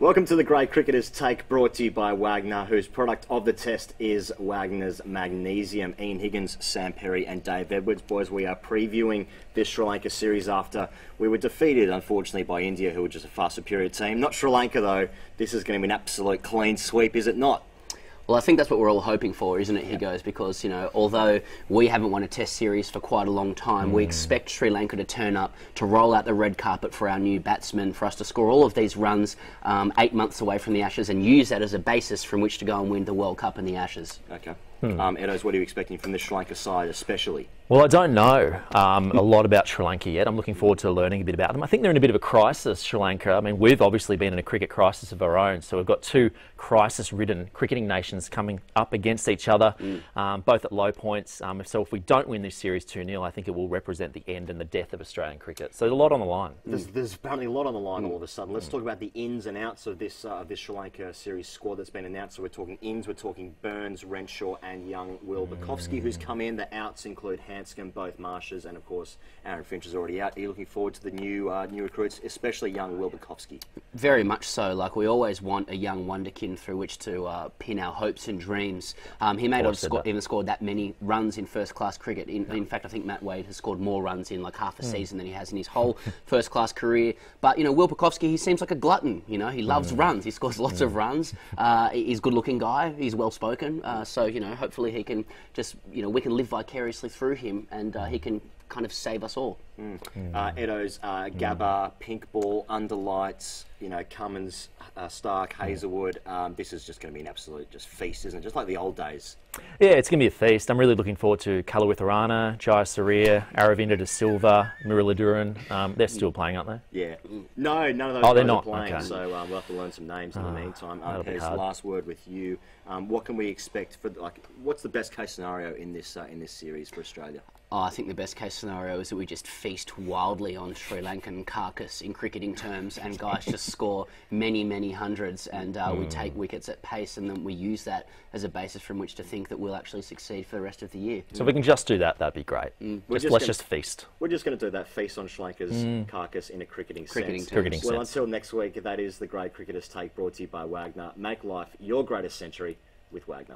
Welcome to the Great Cricketers Take, brought to you by Wagner, whose product of the test is Wagner's Magnesium. Ian Higgins, Sam Perry and Dave Edwards. Boys, we are previewing this Sri Lanka series after we were defeated, unfortunately, by India, who were just a far superior team. Not Sri Lanka, though. This is going to be an absolute clean sweep, is it not? Well, I think that's what we're all hoping for, isn't it, Higgos? Because, you know, although we haven't won a test series for quite a long time, we expect Sri Lanka to turn up, to roll out the red carpet for our new batsmen, for us to score all of these runs 8 months away from the Ashes and use that as a basis from which to go and win the World Cup and the Ashes. Okay. Edos, what are you expecting from the Sri Lanka side especially? Well, I don't know a lot about Sri Lanka yet. I'm looking forward to learning a bit about them. I think they're in a bit of a crisis, Sri Lanka. I mean, we've obviously been in a cricket crisis of our own, so we've got two crisis-ridden cricketing nations coming up against each other, both at low points. So if we don't win this series 2-0, I think it will represent the end and the death of Australian cricket. So there's a lot on the line. There's apparently a lot on the line all of a sudden. Let's talk about the ins and outs of this Sri Lanka series squad that's been announced. So we're talking ins, we're talking Burns, Renshaw and young Will Bukovski, who's come in. The outs include Hanscom, both Marshes, and of course Aaron Finch is already out. Are you looking forward to the new recruits, especially young Will Bukovski? Very much so. Like, we always want a young wonderkin through which to pin our hopes and dreams. He may not have even scored that many runs in first-class cricket. In fact, I think Matt Wade has scored more runs in like half a season than he has in his whole first-class career. But, you know, Will Bukovski, he seems like a glutton. You know, he loves runs. He scores lots of runs. He's a good-looking guy. He's well-spoken. So, you know, hopefully he can just, you know, we can live vicariously through him, and he can kind of save us all. Edo's Gabba, Pink Ball, Underlights, you know, Cummins, Stark, Hazelwood. This is just going to be an absolute just feast, isn't it? Just like the old days. Yeah, it's going to be a feast. I'm really looking forward to Kalawitharana, Jaya Surya, Aravinda De Silva, Muralidharan. They're still playing, aren't they? Yeah. No, none of those they're guys not are playing, okay. so we'll have to learn some names in the meantime. Here's hard. last word with you. What can we expect for, like, what's the best case scenario in this series for Australia? Oh, I think the best case scenario is that we just feast wildly on Sri Lankan carcass in cricketing terms, and guys just score many, many hundreds, and we take wickets at pace, and then we use that as a basis from which to think that we'll actually succeed for the rest of the year. So if we can just do that, that'd be great. Let's just feast. We're just going to do that, feast on Sri Lanka's carcass in a cricketing sense. Cricketing Well, sense. until next week, that is the Great Cricketers Take, brought to you by Wagner. Make life your greatest century with Wagner.